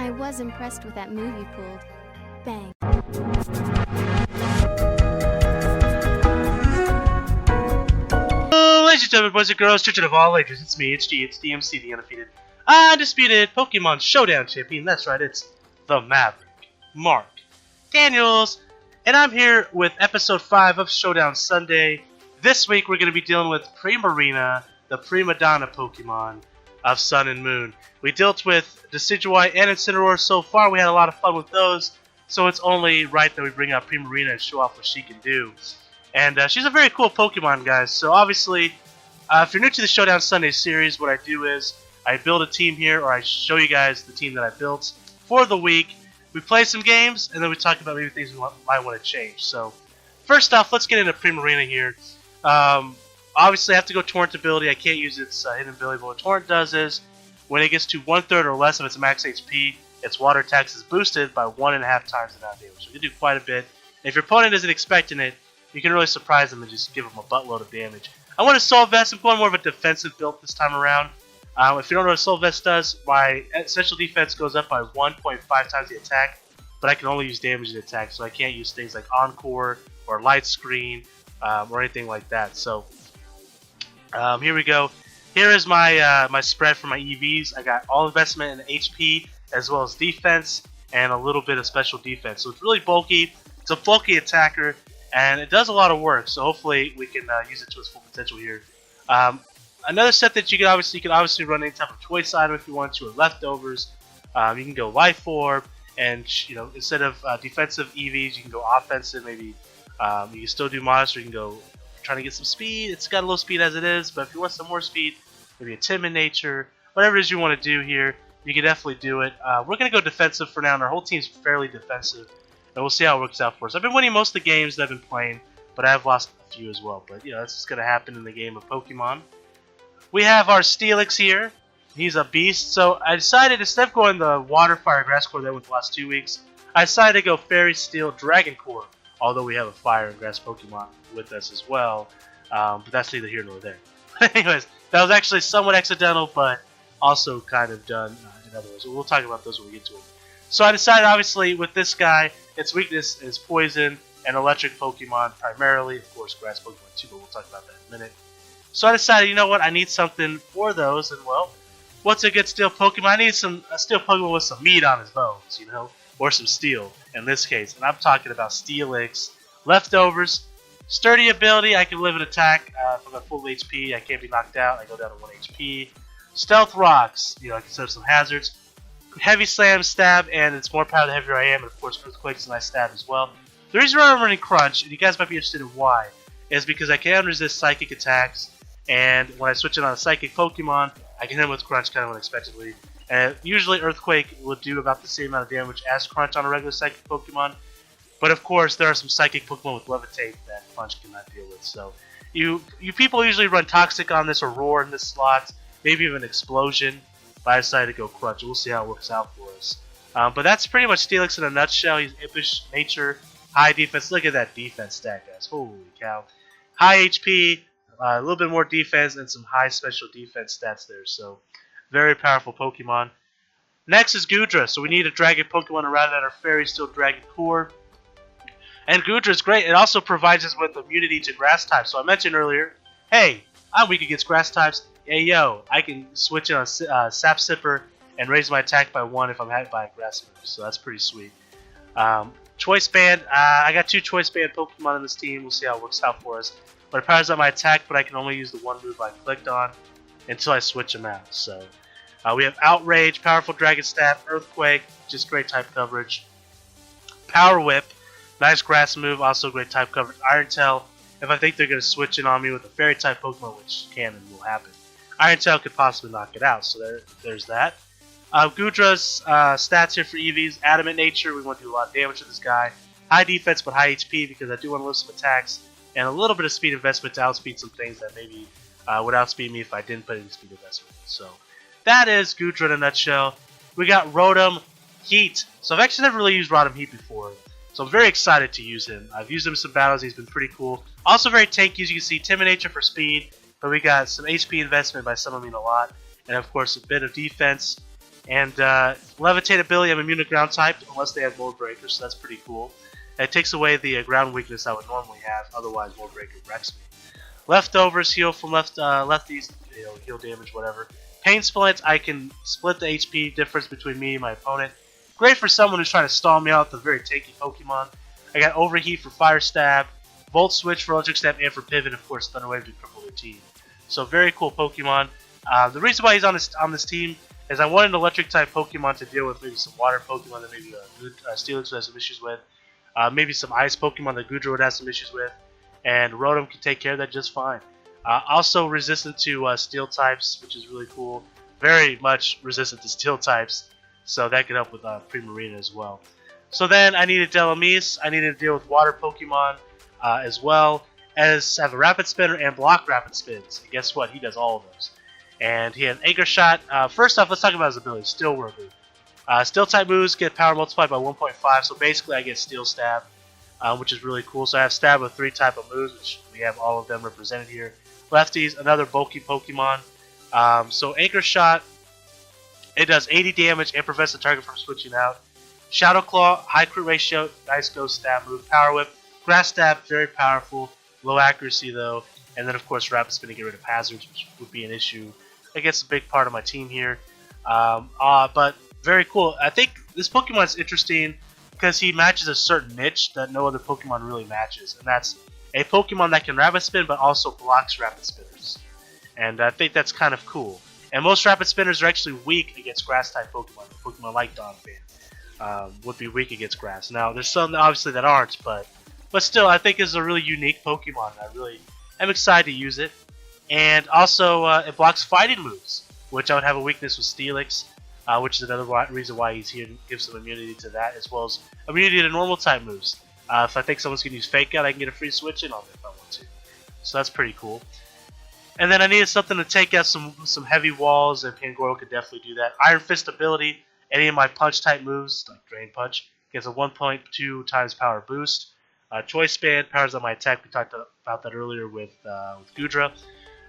I was impressed with that move you pulled. Bang. Ladies and gentlemen, boys and girls, children of all ages, it's me, it's DMC, the undefeated, undisputed Pokemon Showdown champion. That's right, it's the Maverick, Mark Daniels, and I'm here with episode 5 of Showdown Sunday. This week we're going to be dealing with Primarina, the prima donna Pokemon of Sun and Moon. We dealt with Decidueye and Incineroar so far. We had a lot of fun with those, so it's only right that we bring out Primarina and show off what she can do. And she's a very cool Pokemon, guys. So obviously, if you're new to the Showdown Sunday series, what I do is I build a team here, or I show you guys the team that I built for the week. We play some games, and then we talk about maybe things we might want to change. So first off, let's get into Primarina here. Obviously, I have to go Torrent ability. I can't use its hidden ability, but what Torrent does is when it gets to 1/3 or less of its max HP, its water attacks is boosted by 1.5 times the amount of damage. So you can do quite a bit. And if your opponent isn't expecting it, you can really surprise them and just give them a buttload of damage. I want a Soul Vest. I'm going more of a defensive build this time around. If you don't know what a Soul Vest does, my essential defense goes up by 1.5 times the attack, but I can only use damage in attack, so I can't use things like Encore or Light Screen or anything like that. So here we go. Here is my my spread for my EVs. I got all investment in HP as well as defense and a little bit of special defense. So it's really bulky. It's a bulky attacker. And it does a lot of work, so hopefully we can use it to its full potential here. Another set that you can obviously run any type of choice item if you want to, or leftovers. You can go Life Orb, and instead of defensive EVs, you can go offensive. Maybe you can still do Monster. You can go trying to get some speed. It's got a low speed as it is, but if you want some more speed, maybe a Timid Nature, whatever it is you want to do here, you can definitely do it. We're gonna go defensive for now, and our whole team's fairly defensive. And we'll see how it works out for us. I've been winning most of the games that I've been playing, but I have lost a few as well. But, that's just going to happen in the game of Pokemon. We have our Steelix here. He's a beast. So I decided, instead of going the Water, Fire, Grass Core that I went the last 2 weeks, I decided to go Fairy, Steel, Dragon Core. Although we have a Fire and Grass Pokemon with us as well. But that's neither here nor there. Anyways, that was actually somewhat accidental, but also kind of done in other ways. We'll talk about those when we get to it. So I decided, obviously, with this guy, its weakness is Poison and Electric Pokemon primarily. Of course, Grass Pokemon too, but we'll talk about that in a minute. So I decided, you know what, I need something for those, and well, what's a good Steel Pokemon? I need a Steel Pokemon with some meat on his bones, or some Steel in this case. And I'm talking about Steelix. Leftovers, Sturdy ability, I can live an attack if I'm at full HP. I can't be knocked out. I go down to 1 HP. Stealth Rocks, I can set up some hazards. Heavy Slam, Stab, and it's more power the heavier I am, and of course Earthquake is a nice stab as well. The reason why I'm running Crunch, and you guys might be interested in why, is because I can resist Psychic attacks, and when I switch it on a Psychic Pokemon, I can hit him with Crunch kind of unexpectedly. And usually Earthquake will do about the same amount of damage as Crunch on a regular Psychic Pokemon, but of course there are some Psychic Pokemon with Levitate that Crunch cannot deal with. So you people usually run Toxic on this, or Roar in this slot, maybe even Explosion. But I decided to go Crunch. We'll see how it works out for us. But that's pretty much Steelix in a nutshell. He's Impish Nature, high defense. Look at that defense stat, guys. Holy cow. High HP, a little bit more defense, and some high special defense stats there. So, very powerful Pokemon. Next is Goodra. So we need a Dragon Pokemon to round out our Fairy Steel Dragon Core. And Goodra is great. It also provides us with immunity to Grass types. So I mentioned earlier, hey, I'm weak against Grass types. Hey yo, I can switch on a Sap Sipper and raise my attack by 1 if I'm hit by a Grass move, so that's pretty sweet. Choice Band, I got 2 Choice Band Pokemon in this team. We'll see how it works out for us. But it powers up my attack, but I can only use the 1 move I clicked on until I switch them out. So we have Outrage, Powerful Dragon Stab, Earthquake, just great type coverage. Power Whip, nice Grass move, also great type coverage. Iron Tail, if I think they're going to switch in on me with a Fairy type Pokemon, which can and will happen. Iron Tail could possibly knock it out, so there's that. Goodra's stats here for EVs. Adamant Nature, we want to do a lot of damage to this guy. High defense but high HP because I do want to lift some attacks. And a little bit of speed investment to outspeed some things that maybe would outspeed me if I didn't put any speed investment. So that is Goodra in a nutshell. We got Rotom Heat. So I've actually never really used Rotom Heat before. So I'm very excited to use him. I've used him in some battles. He's been pretty cool. Also very tanky, as you can see. Timid Nature for speed. But we got some HP investment by Summoning a lot. And of course a bit of defense. And Levitate ability, I'm immune to ground type unless they have Mold Breaker, so that's pretty cool. And it takes away the ground weakness I would normally have, otherwise Mold Breaker wrecks me. Leftovers, heal from lefties, heal damage, whatever. Pain Splint, I can split the HP difference between me and my opponent. Great for someone who's trying to stall me out with a very tanky Pokemon. I got Overheat for Fire Stab, Volt Switch for Electric Stab, and for Pivot, of course, Thunder Wave to cripple their team. So very cool Pokemon. The reason why he's on this team is I wanted an Electric type Pokemon to deal with maybe some Water Pokemon that maybe Steelix would have some issues with. Maybe some Ice Pokemon that Goodra would have some issues with. And Rotom can take care of that just fine. Also resistant to Steel types, which is really cool. Very much resistant to Steel types, so that could help with Primarina as well. So then I needed Delamise. I needed to deal with Water Pokemon as well as have a Rapid Spinner and block Rapid Spins. And guess what? He does all of those. And he had Anchor Shot. First off, let's talk about his ability. Steel Worker. Steel type moves get power multiplied by 1.5, so basically I get Steel Stab. Which is really cool. So I have Stab with 3 type of moves, which we have all of them represented here. Lefties, another bulky Pokemon. So Anchor Shot, it does 80 damage and prevents the target from switching out. Shadow Claw, high crit ratio, nice ghost stab move. Power Whip, Grass Stab, very powerful. Low accuracy though. And then of course Rapid Spin to get rid of hazards, which would be an issue against a big part of my team here. But very cool. I think this Pokemon is interesting because he matches a certain niche that no other Pokemon really matches, and that's a Pokemon that can Rapid Spin but also blocks Rapid Spinners. And I think that's kind of cool. And most Rapid Spinners are actually weak against Grass-type Pokemon. Pokemon like Donphan would be weak against Grass. Now, there's some obviously that aren't, but still, I think it's a really unique Pokemon. I really am excited to use it. And also, it blocks fighting moves, which I would have a weakness with Steelix. Which is another reason why he's here to give some immunity to that, as well as immunity to normal type moves. If I think someone's going to use Fake Out, I can get a free switch in on it if I want to. So that's pretty cool. And then I needed something to take out some heavy walls, and Pangoro could definitely do that. Iron Fist ability, any of my punch type moves, like Drain Punch, gets a 1.2 times power boost. Choice Band powers on my attack, we talked about that earlier with Goodra.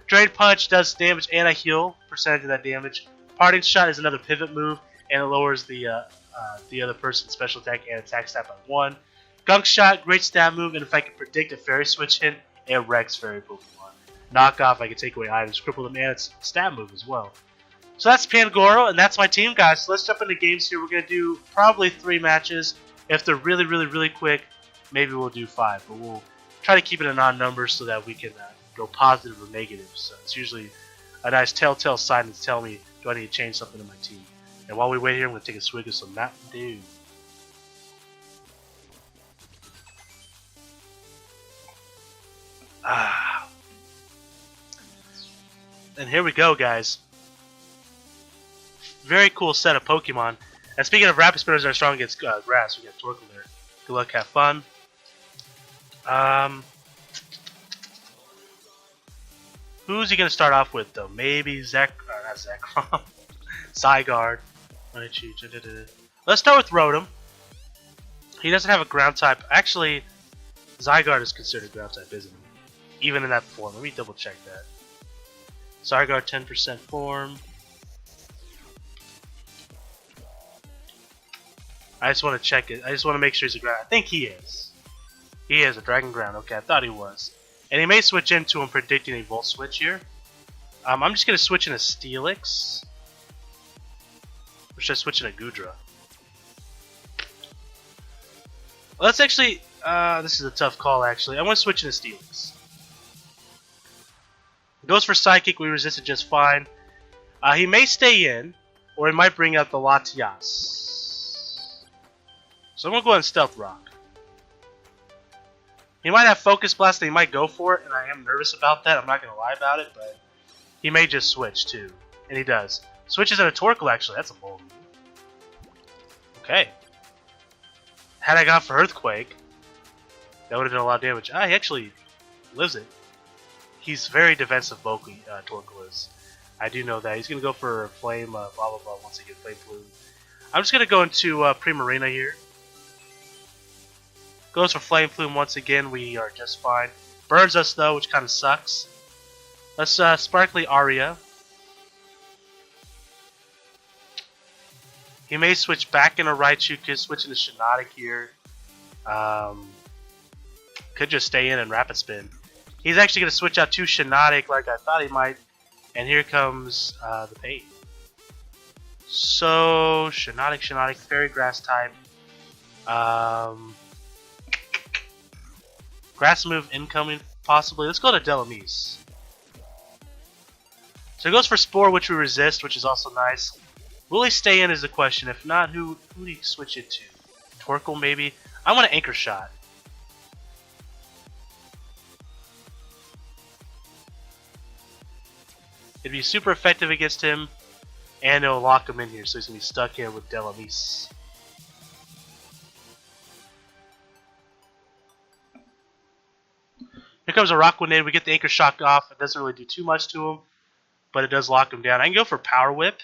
Drain Punch does damage and I heal percentage of that damage. Parting Shot is another pivot move, and it lowers the other person's special attack and attack stat by 1. Gunk Shot, great stab move, and if I can predict a Fairy Switch in, it wrecks Fairy Pokemon. Knockoff, I can take away items, cripple them, and it's a stab move as well. So that's Pangoro, and that's my team, guys. So let's jump into games here. We're going to do probably 3 matches. If they're really, really, really quick, maybe we'll do 5, but we'll try to keep it a non-number so that we can go positive or negative. So it's usually a nice telltale sign to tell me, do I need to change something in my team? And while we wait here, I'm going to take a swig of some Mountain Dew. And here we go, guys. Very cool set of Pokemon. And speaking of Rapid Spinners that are strong against grass, we got Torkoal there. Good luck, have fun. Who's he going to start off with, though? Maybe not Zekrom. Zygarde. Let's start with Rotom. He doesn't have a ground type. Actually, Zygarde is considered a ground type, isn't he? Even in that form. Let me double check that. Zygarde 10% form. I just want to check it. I just want to make sure he's a ground. I think he is. He is a Dragon Ground. Okay, I thought he was. And he may switch into him predicting a Volt Switch here. I'm just going to switch into Steelix. Or should I switch into Goodra? Well, that's actually... this is a tough call, actually. I'm going to switch into Steelix. Goes for Psychic. We resist it just fine. He may stay in, or he might bring out the Latias. So I'm going to go ahead and Stealth Rock. He might have Focus Blast and he might go for it, and I am nervous about that. I'm not going to lie about it, but he may just switch too. And he does. Switches at a Torkoal, actually. That's a bold move. Okay. Had I gone for Earthquake, that would have done a lot of damage. He actually lives it. He's very defensive, Torkoal is. I do know that. He's going to go for Flame, blah, blah, blah, once he gets Flame Plume. I'm just going to go into Primarina here. Goes for Flame Plume once again. We are just fine. Burns us, though, which kind of sucks. Let's Sparkly Aria. He may switch back into Raichu, could switch into Shiinotic here. Could just stay in and Rapid Spin. He's actually going to switch out to Shiinotic like I thought he might. And here comes the pain. So, Shiinotic, Fairy Grass type. Grass move incoming, possibly. Let's go to Delamise. So he goes for Spore, which we resist, which is also nice. Will he stay in is the question. If not, who do you switch it to? Torkoal, maybe? I want an Anchor Shot. It'd be super effective against him, and it'll lock him in here, so he's going to be stuck here with Delamise. Here comes a Rock Grenade. We get the Anchor Shock off. It doesn't really do too much to him, but it does lock him down. I can go for Power Whip.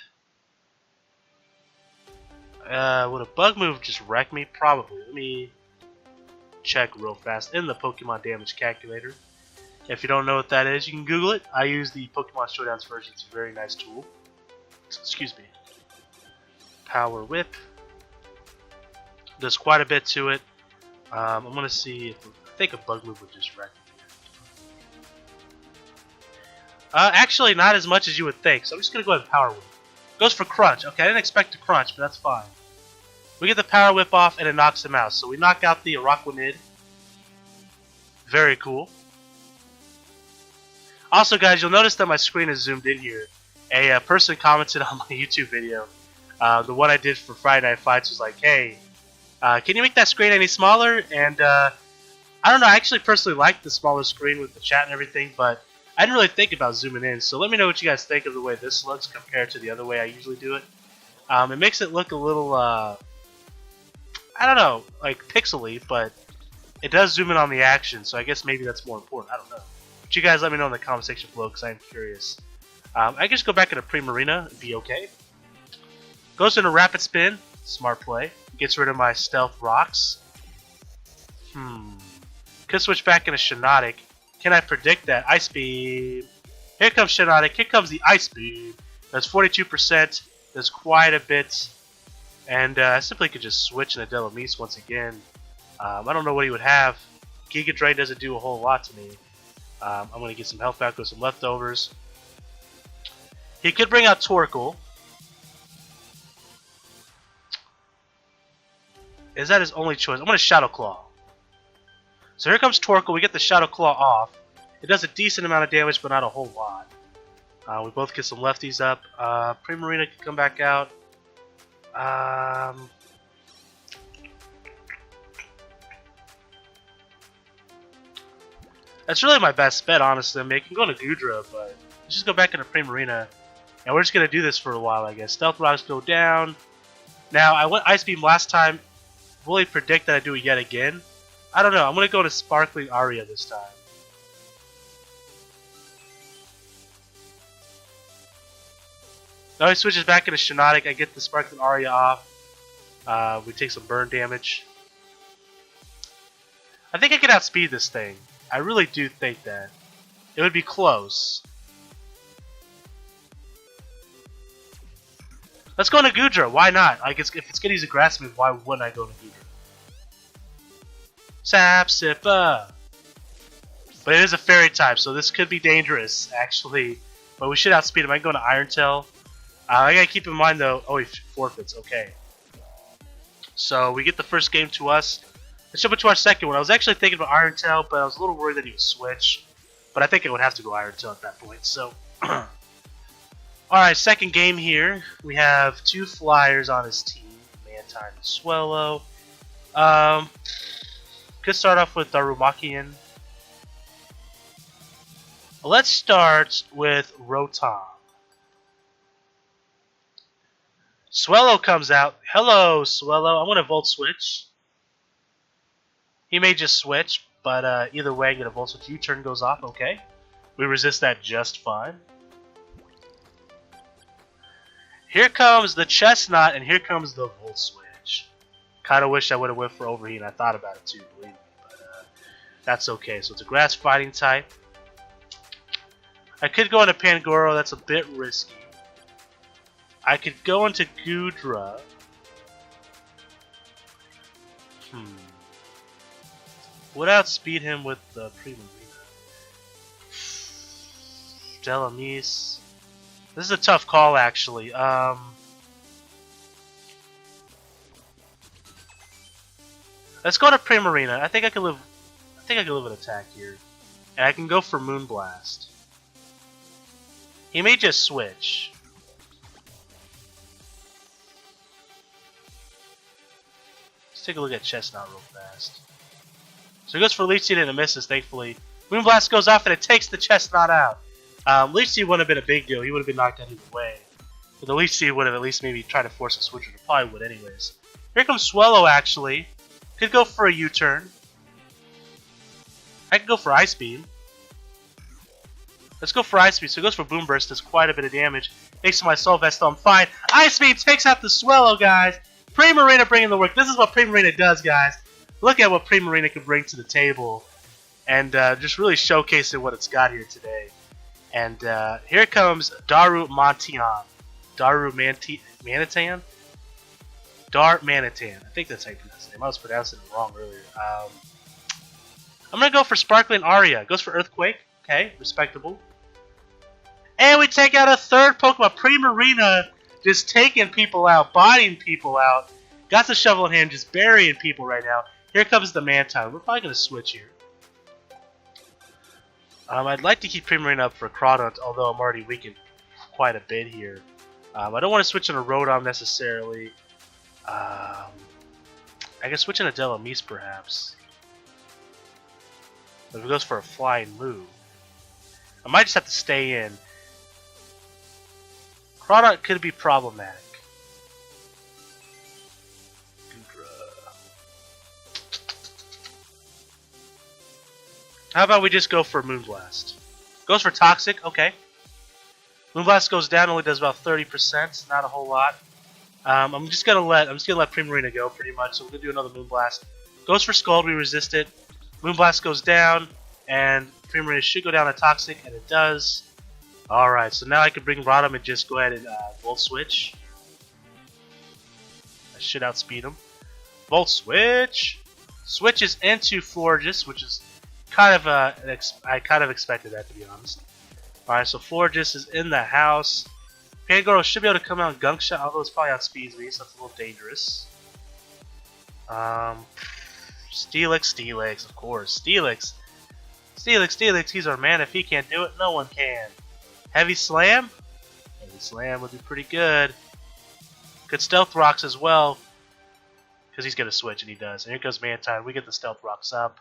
Would a Bug Move just wreck me? Probably. Let me check real fast in the Pokemon Damage Calculator. If you don't know what that is, you can Google it. I use the Pokemon Showdowns version. It's a very nice tool. Excuse me. Power Whip. Does quite a bit to it. I'm going to see if I think a Bug Move would just wreck me. Actually, not as much as you would think, so I'm just going to go ahead and Power Whip. Goes for Crunch. Okay, I didn't expect to Crunch, but that's fine. We get the Power Whip off, and it knocks him out. So we knock out the Araquanid. Very cool. Also, guys, you'll notice that my screen is zoomed in here. A person commented on my YouTube video. The one I did for Friday Night Fights was like, hey, can you make that screen any smaller? And I don't know, I actually personally like the smaller screen with the chat and everything, but I didn't really think about zooming in, so let me know what you guys think of the way this looks compared to the other way I usually do it. It makes it look a little, I don't know, like pixely, but it does zoom in on the action, so I guess maybe that's more important. I don't know. But you guys let me know in the comment section below, because I'm curious. I just go back into Primarina and be okay. Goes into Rapid Spin, smart play. Gets rid of my Stealth Rocks. Could switch back into Shiinotic. Can I predict that? Ice Beam. Here comes Shiinotic. Here comes the Ice Beam. That's 42%. That's quite a bit. And I simply could just switch into Delamise once again. I don't know what he would have. Giga Drain doesn't do a whole lot to me. I'm going to get some health back with some leftovers. He could bring out Torkoal. Is that his only choice? I'm going to Shadow Claw. So here comes Torkoal. We get the Shadow Claw off. It does a decent amount of damage, but not a whole lot. We both get some lefties up. Primarina can come back out. That's really my best bet, honestly. I mean, I can go to Goodra, but let's just go back into Primarina. And we're just going to do this for a while, I guess. Stealth Rocks go down. Now, I went Ice Beam last time. Will he predict that I do it yet again? I don't know. I'm going to go to Sparkling Aria this time. Now he switches back into Shiinotic. I get the Sparkling Aria off. We take some burn damage. I think I can outspeed this thing. I really do think that. It would be close. Let's go into Goodra. Why not? Like, if it's going to use a grass move, why wouldn't I go into Goodra? Sapsipa! But it is a fairy type, so this could be dangerous, actually. But we should outspeed him. I can go into Iron Tail. I gotta keep in mind, though. Oh, he forfeits. Okay. So we get the first game to us. Let's jump into our second one. I was actually thinking about Iron Tail, but I was a little worried that he would switch. But I think it would have to go Iron Tail at that point. So, alright, second game here. We have two Flyers on his team. Mantine and Swellow. Could start off with our Rumakian. Let's start with Rotom. Swellow comes out. Hello, Swellow. I'm going to Volt Switch. He may just switch, but either way, I get a Volt Switch. U-turn goes off. Okay. We resist that just fine. Here comes the Chestnut, and here comes the Volt Switch. Kind of wish I would have went for Overheat, and I thought about it too, believe me. But that's okay. So it's a Grass Fighting type. I could go into Pangoro. That's a bit risky. I could go into Goodra. Would outspeed him with the Primarina. Delamise. This is a tough call, actually. Let's go to Primarina. I think I can live. I think I can live an attack here, and I can go for Moonblast. He may just switch. Let's take a look at Chestnut real fast. So he goes for Leech Seed and it misses, thankfully. Moonblast goes off and it takes the Chestnut out. Leech Seed wouldn't have been a big deal. He would have been knocked out either way. But the Leech Seed would have at least maybe tried to force a switcher. It probably would anyways. Here comes Swallow, actually. Could go for a U-turn. I could go for Ice Beam. Let's go for Ice Beam. So he goes for Boom Burst. Does quite a bit of damage. Thanks to my Soul Vest, I'm fine. Ice Beam takes out the Swallow, guys. Primarina bringing the work. This is what Primarina does, guys. Look at what Primarina can bring to the table. And just really showcasing what it's got here today. And here comes Daru Mantian. Daru Manitan? Dar Manitan. I think that's how you pronounce his name. I was pronouncing it wrong earlier. I'm going to go for Sparkling Aria. Goes for Earthquake. Okay, respectable. And we take out a third Pokemon. Primarina just taking people out, bodying people out. Got the shovel in hand, just burying people right now. Here comes the Mantine. We're probably going to switch here. I'd like to keep Primarina up for Crawdaunt, although I'm already weakened quite a bit here. I don't want to switch into Rotom necessarily. I can switch into Delamise perhaps. But if it goes for a flying move, I might just have to stay in. Crawdaunt could be problematic. How about we just go for Moonblast? Goes for Toxic, okay. Moonblast goes down, only does about 30%, not a whole lot. I'm just gonna let Primarina go pretty much. So we're gonna do another Moonblast. Goes for Scald, we resist it. Moonblast goes down, and Primarina should go down to Toxic, and it does. Alright, so now I can bring Rotom and just go ahead and Volt Switch. I should outspeed him. Volt Switch! Switches into Florges, which is kind of I kind of expected that, to be honest. Alright, so Florges is in the house. Pangoro should be able to come out and Gunk Shot, although it's probably outspeeds me, so that's a little dangerous. Steelix, of course. Steelix, he's our man. If he can't do it, no one can. Heavy Slam? Heavy Slam would be pretty good. Good Stealth Rocks as well, because he's going to switch, and he does. And here goes Mantine. We get the Stealth Rocks up.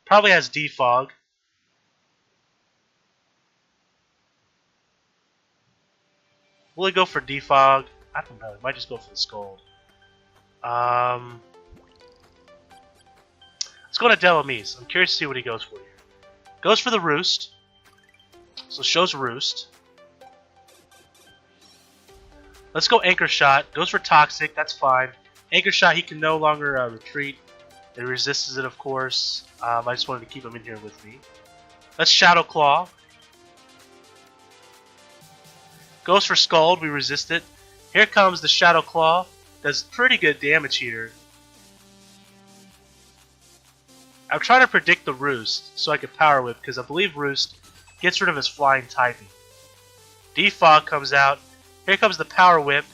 Probably has Defog. Will he go for Defog? I don't know. He might just go for the Scald. Let's go to Delamise. I'm curious to see what he goes for here. Goes for the Roost. So shows Roost. Let's go Anchor Shot. Goes for Toxic. That's fine. Anchor Shot, he can no longer retreat. It resists it, of course. I just wanted to keep him in here with me. Let's Shadow Claw. Goes for Scald. We resist it. Here comes the Shadow Claw. Does pretty good damage here. I'm trying to predict the Roost so I can Power Whip, because I believe Roost gets rid of his flying typing. Defog comes out. Here comes the Power Whip.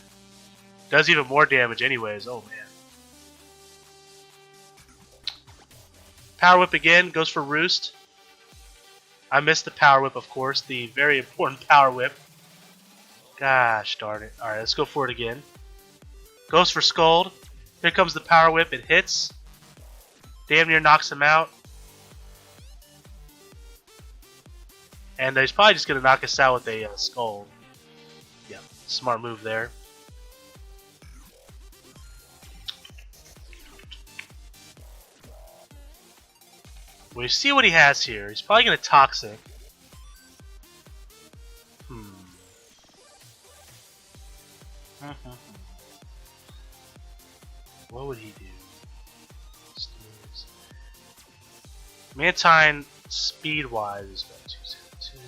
Does even more damage anyways. Oh man. Power Whip again. Goes for Roost. I missed the Power Whip, of course. The very important Power Whip. Gosh darn it. Alright, let's go for it again. Goes for Scald. Here comes the Power Whip. It hits. Damn near knocks him out. And he's probably just going to knock us out with a Scald. Yeah, smart move there. We see what he has here. He's probably going to Toxic. What would he do? Mantine, speed-wise, is about 272.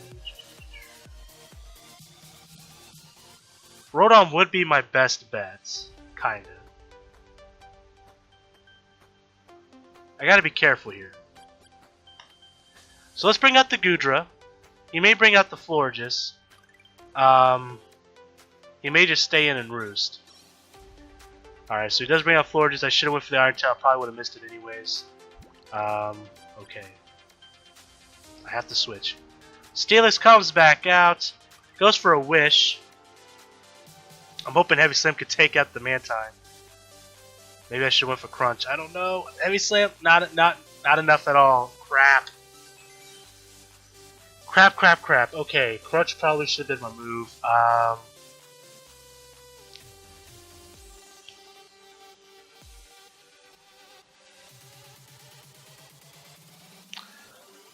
Rotom would be my best bet, kinda. I gotta be careful here. So let's bring out the Goodra. He may bring out the Florges. He may just stay in and roost. Alright, so he does bring out Florges. I should have went for the Iron Tail. Probably would have missed it anyways. Okay. I have to switch. Steelix comes back out. Goes for a Wish. I'm hoping Heavy Slam could take out the Mantine. Maybe I should have went for Crunch. I don't know. Heavy Slam, not enough at all. Crap. Crap. Okay, Crunch probably should have been my move.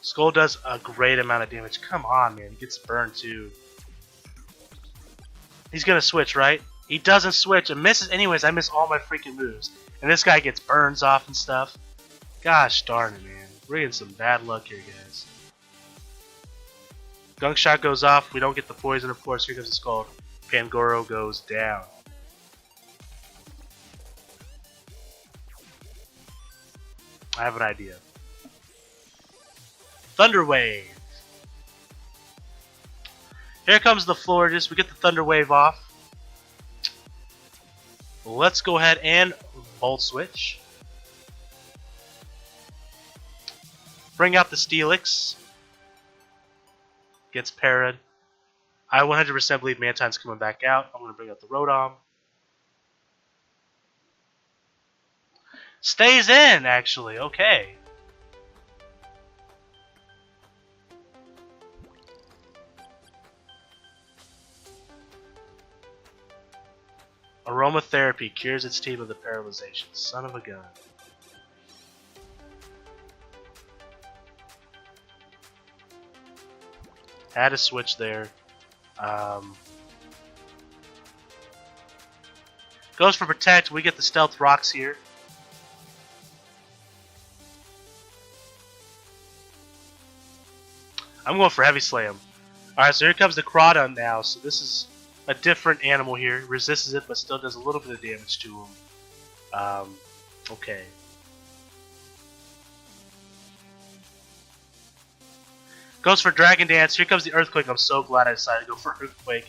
Skull does a great amount of damage. Come on, man. He gets burned, too. He's gonna switch, right? He doesn't switch. And misses anyways. I miss all my freaking moves. And this guy gets burns off and stuff. Gosh darn it, man. We're getting some bad luck here, guys. Gunk Shot goes off. We don't get the poison, of course. Here comes the Skull. Pangoro goes down. I have an idea. Thunder Wave. Here comes the Florges. We get the Thunder Wave off. Let's go ahead and Volt Switch. Bring out the Steelix. Gets parried. I 100% believe Mantine's coming back out. I'm going to bring out the Rotom. Stays in, actually. Okay. Aromatherapy cures its team of the paralyzation. Son of a gun. Had a switch there. Goes for Protect. We get the Stealth Rocks here. I'm going for Heavy Slam. Alright, so here comes the Crawdon now. So this is a different animal here. Resists it, but still does a little bit of damage to him. Okay. Goes for Dragon Dance. Here comes the Earthquake. I'm so glad I decided to go for Earthquake.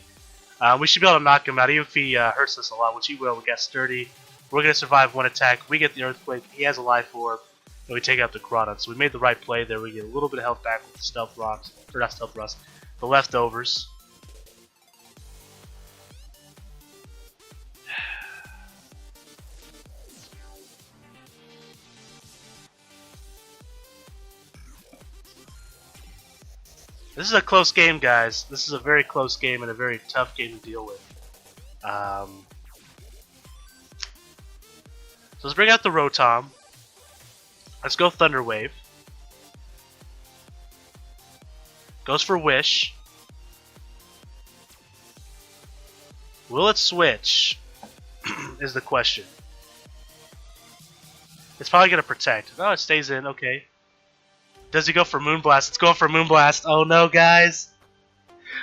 We should be able to knock him out, even if he hurts us a lot, which he will. We got Sturdy. We're going to survive one attack. We get the Earthquake. He has a Life Orb. And we take out the Crawdon. So we made the right play there. We get a little bit of health back with the Stealth Rocks. Or not Stealth Rocks. The leftovers. This is a close game, guys. This is a very close game and a very tough game to deal with. So let's bring out the Rotom. Let's go Thunder Wave. Goes for Wish. Will it switch? Is the question. It's probably going to Protect. Oh, it stays in. Okay. Does he go for Moonblast? Let's go for Moonblast. Oh no, guys.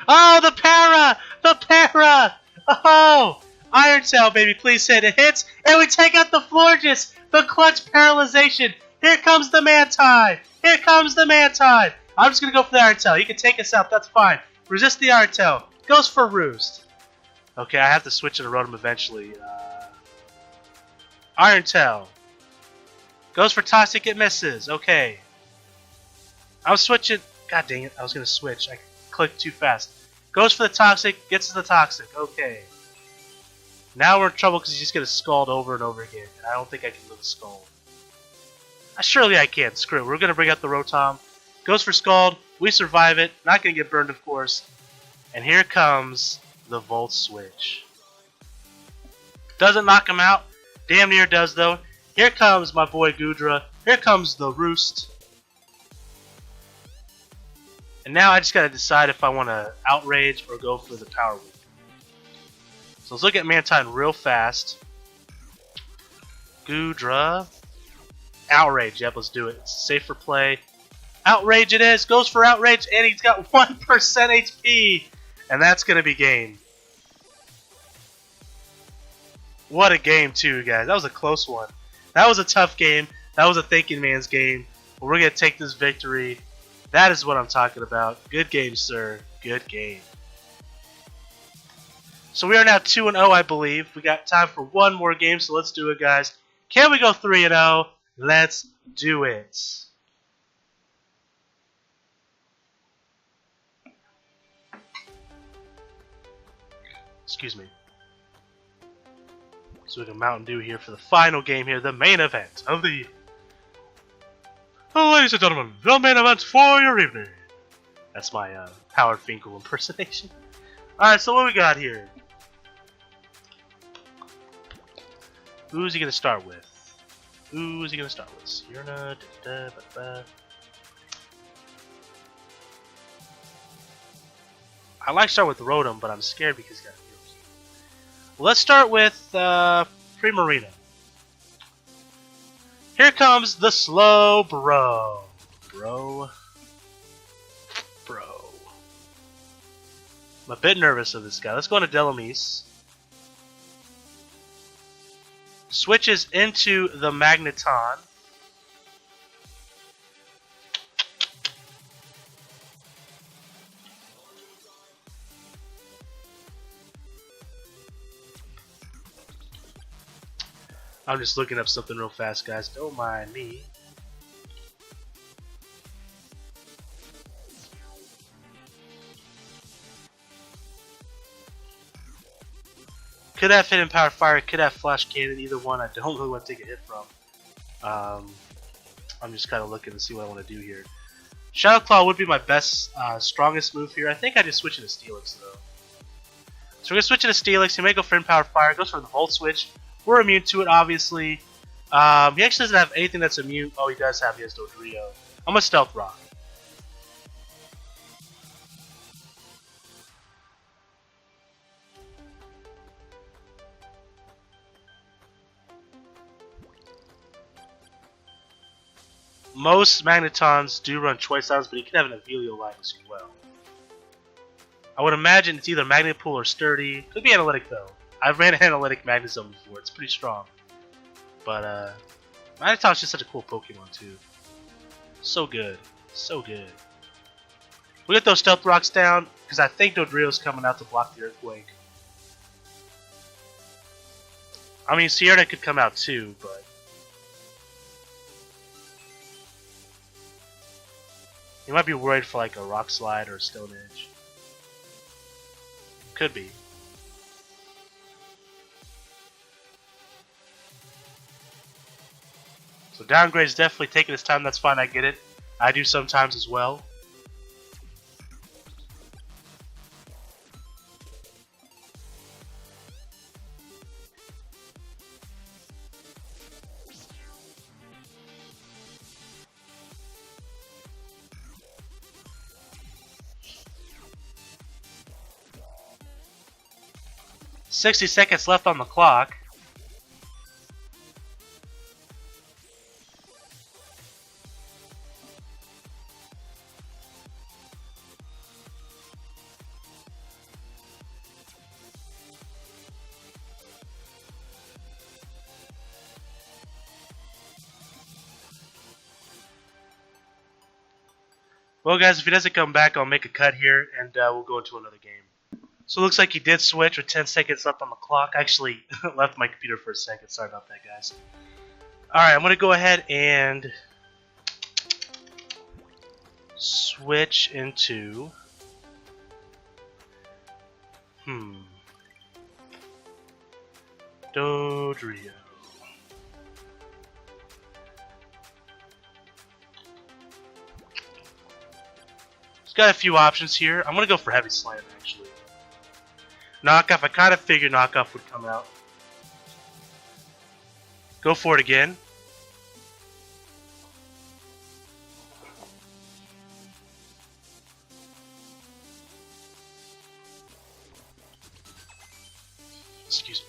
Oh, the Para! The Para! Oh! Iron Tail, baby, please hit. It hits, and we take out the Florges! The clutch paralyzation! Here comes the Mantine! Here comes the Mantine! I'm just gonna go for the Iron Tail. He can take us out, that's fine. Resist the Iron Tail. Goes for Roost. Okay, I have to switch it to Rotom eventually. Iron Tail. Goes for Toxic, it misses. Okay. I'm switching. God dang it, I was going to switch. I clicked too fast. Goes for the Toxic, gets to the Toxic. Okay. Now we're in trouble because he's just going to Scald over and over again. And I don't think I can live a Scald. Surely I can. Screw it. We're going to bring out the Rotom. Goes for Scald. We survive it. Not going to get burned, of course. And here comes the Volt Switch. Doesn't knock him out. Damn near does, though. Here comes my boy Goodra. Here comes the Roost. And now I just gotta decide if I want to Outrage or go for the Power Whip. So let's look at Mantine real fast. Goodra. Outrage. Yep, let's do it. It's safe for play. Outrage it is. Goes for Outrage, and he's got 1% HP. And that's gonna be game. What a game, too, guys. That was a close one. That was a tough game. That was a thinking man's game. But we're going to take this victory. That is what I'm talking about. Good game, sir. Good game. So we are now 2-0, I believe. We got time for one more game, so let's do it, guys. Can we go 3-0? Let's do it. Excuse me. So we got Mountain Dew here for the final game here, the main event of the evening. Oh, ladies and gentlemen, the main event for your evening. That's my Howard Finkel impersonation. Alright, so what we got here? Who's he gonna start with? Who's he gonna start with? Sierra, I like to start with Rotom, but I'm scared because he's got heals. Let's start with Primarina. Here comes the slow bro. Bro. I'm a bit nervous of this guy. Let's go into Delamise. Switches into the Magneton. I'm just looking up something real fast, guys. Don't mind me. Could have Hidden Power Fire, could have Flash Cannon, either one. I don't really want to take a hit from. I'm just kind of looking to see what I want to do here. Shadow Claw would be my best, strongest move here. I think I just switch into Steelix though. So we're going to switch into Steelix. He may go for Hidden Power Fire, goes for the Volt Switch. We're immune to it, obviously. He actually doesn't have anything that's immune. Oh, he does have. He has Dodrio. I'm going to Stealth Rock. Most Magnetons do run Choice Items, but he could have an Avelio line as well. I would imagine it's either Magnet Pool or Sturdy. Could be Analytic though. I've ran Analytic Magnezone before. It's pretty strong. But Magneton's just such a cool Pokemon too. So good. So good. We get those Stealth Rocks down, because I think Dodrio's coming out to block the Earthquake. I mean, Sierra could come out too, but... You might be worried for like a Rock Slide or a Stone Edge. Could be. So Downgrade's definitely taking his time, that's fine, I get it. I do sometimes as well. "60 seconds left on the clock. Well, guys, if he doesn't come back, I'll make a cut here, and we'll go into another game. So it looks like he did switch with 10 seconds left on the clock. I actually left my computer for a second. Sorry about that, guys. Alright, I'm going to go ahead and switch into... Dodrio. He's got a few options here. I'm going to go for Heavy Slam, actually. Knockoff, I kind of figured Knockoff would come out. Go for it again. Excuse me.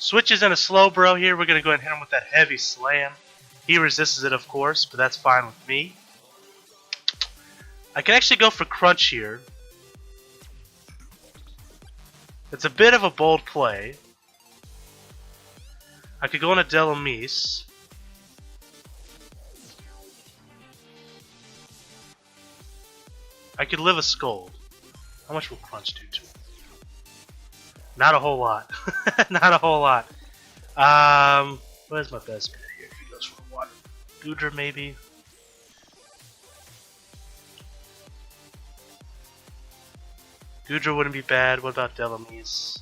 Switches in a slow bro here. We're going to go ahead and hit him with that Heavy Slam. He resists it, of course, but that's fine with me. I can actually go for Crunch here. It's a bit of a bold play. I could go on a Delamise. I could live a Scold. How much will Crunch do to me? Not a whole lot. Not a whole lot. Where's my best bet here? He goes for water. Goodra maybe? Goodra wouldn't be bad. What about Delamise?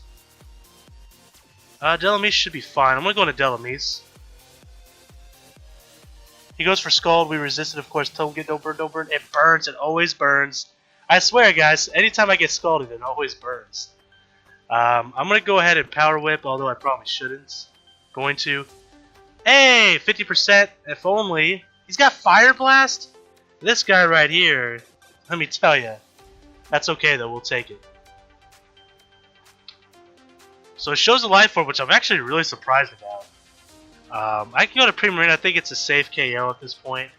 Delamise should be fine. I'm gonna go into Delamise. He goes for Scald. We resist it, of course. Don't burn, don't burn. It burns. It always burns. I swear, guys, anytime I get scalded, it always burns. I'm going to go ahead and Power Whip, although I probably shouldn't. Going to. Hey, 50%, if only. He's got Fire Blast? This guy right here, let me tell you. That's okay, though. We'll take it. So it shows a Life Orb, which I'm actually really surprised about. I can go to Primarina. I think it's a safe KO at this point.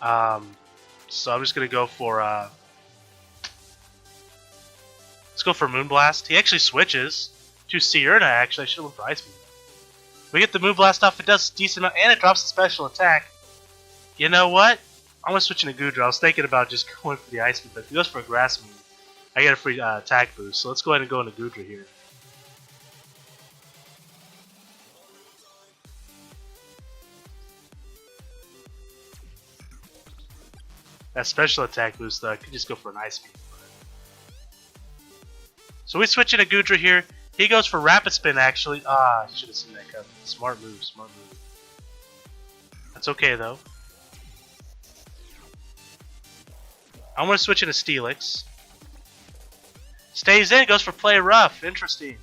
So I'm just going to go for... let's go for Moonblast. He actually switches to Sierra, actually. I should have went for Ice Beam. We get the Moonblast off. It does a decent amount, and it drops the special attack. You know what? I'm going to switch into Goodra. I was thinking about just going for the Ice Beam, but if he goes for a Grass Beam, I get a free attack boost. So let's go ahead and go into Goodra here. That special attack boost, though, I could just go for an Ice Beam. So we switch into Goodra here. He goes for Rapid Spin, actually. I should have seen that coming. Smart move, smart move. That's okay, though. I'm going to switch into Steelix. Stays in, goes for Play Rough. Interesting.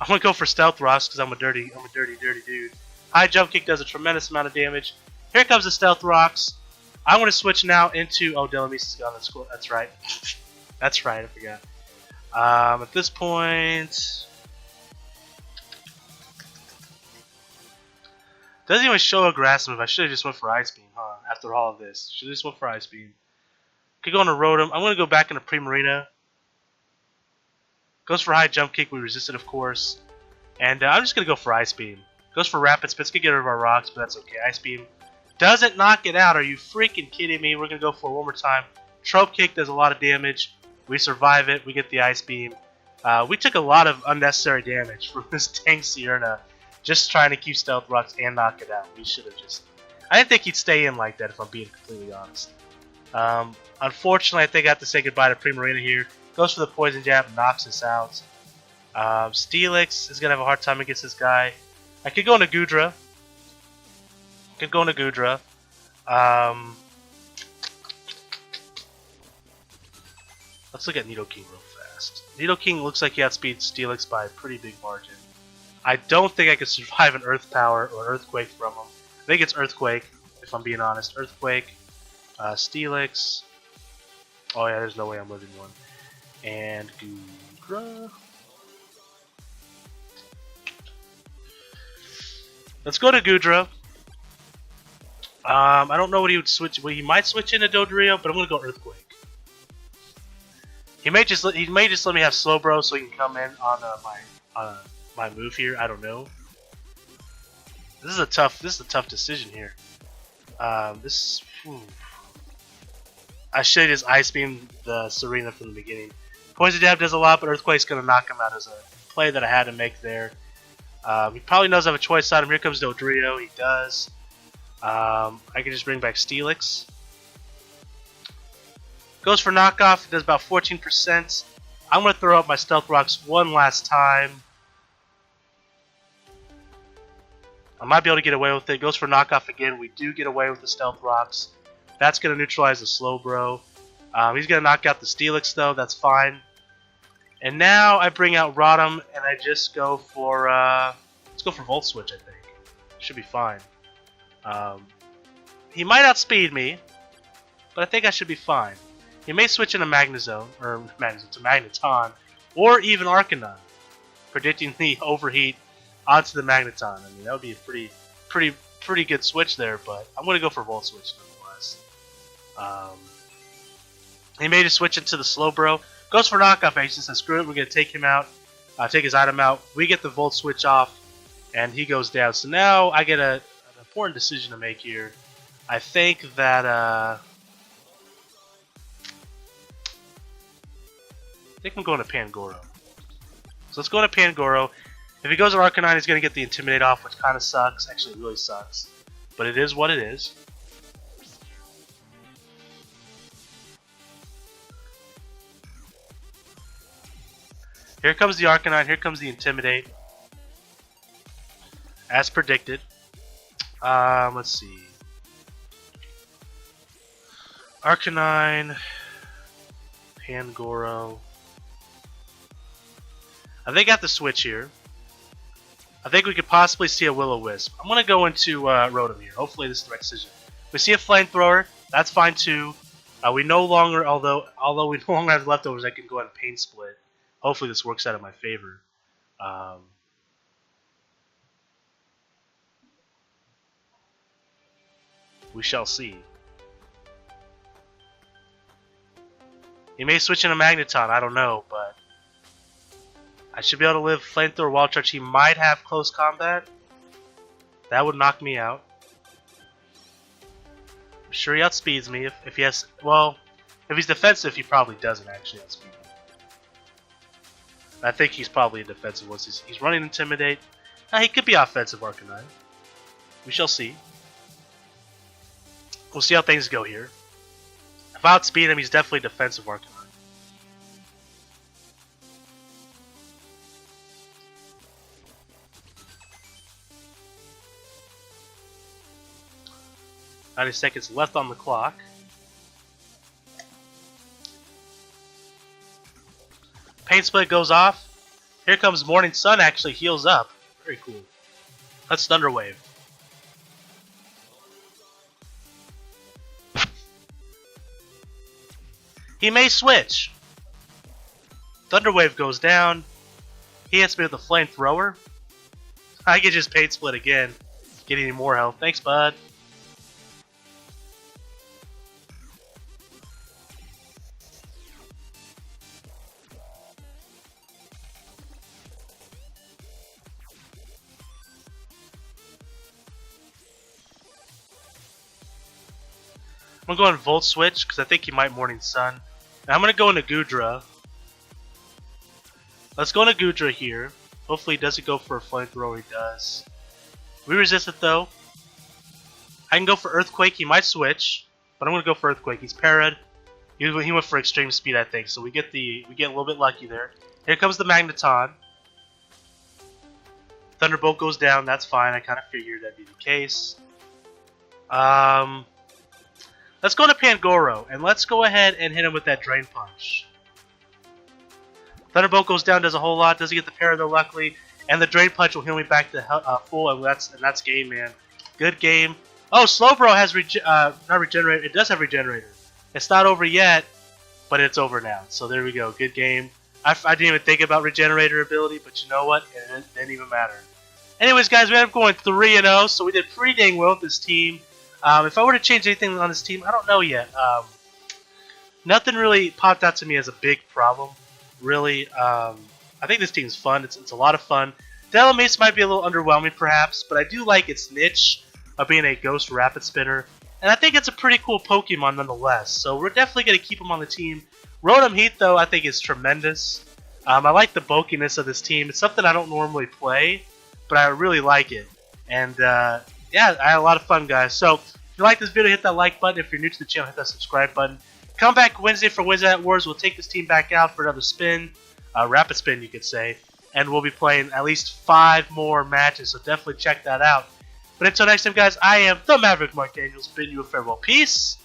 I'm going to go for Stealth Rocks because I'm a dirty dude. High Jump Kick does a tremendous amount of damage. Here comes the Stealth Rocks. I'm going to switch now into... Oh, Delamise is gone. That's right. That's right, I forgot. At this point... Doesn't even show a Grass move. I should have just went for Ice Beam, huh? After all of this. Should have just went for Ice Beam. Could go into Rotom. I'm going to go back into Primarina. Goes for High Jump Kick. We resist it, of course. And I'm just going to go for Ice Beam. Goes for Rapid Spin. It's going to get rid of our rocks, but that's okay. Ice Beam doesn't knock it out. Are you freaking kidding me? We're going to go for it one more time. Trope Kick does a lot of damage. We survive it. We get the Ice Beam. We took a lot of unnecessary damage from this dang Sierra. Just trying to keep Stealth Rocks and knock it out. We should have just... I didn't think he'd stay in like that, if I'm being completely honest. Unfortunately, I think I have to say goodbye to Primarina here. Goes for the Poison Jab, knocks us out. Steelix is going to have a hard time against this guy. I could go into Goodra. Let's look at Nidoking real fast. Nidoking looks like he outspeeds Steelix by a pretty big margin. I don't think I could survive an Earth Power or Earthquake from him. I think it's Earthquake, if I'm being honest. Earthquake, Steelix. Oh yeah, there's no way I'm living one. And Goodra. Let's go to Goodra. I don't know what he would switch. Well, he might switch into Dodrio, but I'm gonna go Earthquake. He may just let me have Slowbro so he can come in on my move here. I don't know. This is a tough decision here. I should have just Ice Beam the Serena from the beginning. Poison Jab does a lot, but Earthquake's gonna knock him out as a play that I had to make there. He probably knows I have a choice on him. Here comes Dodrio. He does. I can just bring back Steelix. Goes for knockoff. It does about 14%. I'm going to throw up my Stealth Rocks one last time. I might be able to get away with it. Goes for knockoff again. We do get away with the Stealth Rocks. That's going to neutralize the Slowbro. He's going to knock out the Steelix though. That's fine. And now I bring out Rotom and I just go for let's go for Volt Switch. I think should be fine. He might outspeed me, but I think I should be fine. He may switch into Magnezone or to Magneton or even Arcanine, predicting the overheat onto the Magneton. I mean that would be a pretty good switch there, but I'm going to go for Volt Switch nonetheless. He may just switch into the slow bro. Goes for knockoff action. Says screw it, we're gonna take him out. Take his item out. We get the volt switch off, and he goes down. So now I get an important decision to make here. I think that I think I'm going to Pangoro. So let's go to Pangoro. If he goes to Arcanine, he's going to get the Intimidate off, which kind of sucks. Actually, it really sucks. But it is what it is. Here comes the Arcanine. Here comes the Intimidate. As predicted. Let's see. Arcanine. Pangoro. I think I got the switch here. I think we could possibly see a Will-O-Wisp. I'm going to go into Rotom here. Hopefully this is the right decision. We see a Flamethrower. That's fine too. We no longer, although we no longer have leftovers, I can go ahead and Pain Split. Hopefully this works out in my favor. We shall see. He may switch in a Magneton, I don't know, but I should be able to live Flamethrower, Wild Charge. He might have Close Combat. That would knock me out. I'm sure he outspeeds me if he has... Well, if he's defensive, he probably doesn't actually outspeed me. I think he's probably a defensive once he's running Intimidate. He could be offensive Arcanine. We shall see. We'll see how things go here. If I outspeed him, he's definitely defensive Arcanine. Seconds left on the clock. Pain Split goes off. Here comes Morning Sun, actually heals up. Very cool. Let's Thunder Wave. He may switch. Thunder Wave goes down. He hits me with a Flamethrower. I can just Pain Split again. Get any more health. Thanks, bud. I'm going to go on Volt Switch because I think he might Morning Sun. And I'm going to go into Goodra. Let's go into Goodra here. Hopefully he doesn't go for a Flamethrower. He does. We resist it though. I can go for Earthquake. He might switch, but I'm going to go for Earthquake. He's parried. He went for Extreme Speed, I think. So we get a little bit lucky there. Here comes the Magneton. Thunderbolt goes down. That's fine. I kind of figured that'd be the case. Let's go to Pangoro, and let's go ahead and hit him with that Drain Punch. Thunderbolt goes down, does a whole lot. Doesn't get the parry though, luckily. And the Drain Punch will heal me back to full, and that's game, man. Good game. Oh, Slowbro has not Regenerator. It does have Regenerator. It's not over yet, but it's over now. So there we go. Good game. I didn't even think about Regenerator ability, but you know what? It didn't even matter. Anyways, guys, we ended up going 3-0, so we did pretty dang well with this team. If I were to change anything on this team, I don't know yet. Nothing really popped out to me as a big problem, really. I think this team's fun. It's a lot of fun. Delamace might be a little underwhelming, perhaps, but I do like its niche of being a Ghost Rapid Spinner. And I think it's a pretty cool Pokemon nonetheless, so we're definitely going to keep him on the team. Rotom Heat, though, I think is tremendous. I like the bulkiness of this team. It's something I don't normally play, but I really like it. And, yeah, I had a lot of fun, guys. So, if you like this video, hit that like button. If you're new to the channel, hit that subscribe button. Come back Wednesday for Wednesday at Wars. We'll take this team back out for another spin. Rapid spin, you could say. And we'll be playing at least 5 more matches, so definitely check that out. But until next time, guys, I am the Maverick Mark Daniels, bidding you a farewell. Peace,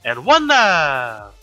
and one love.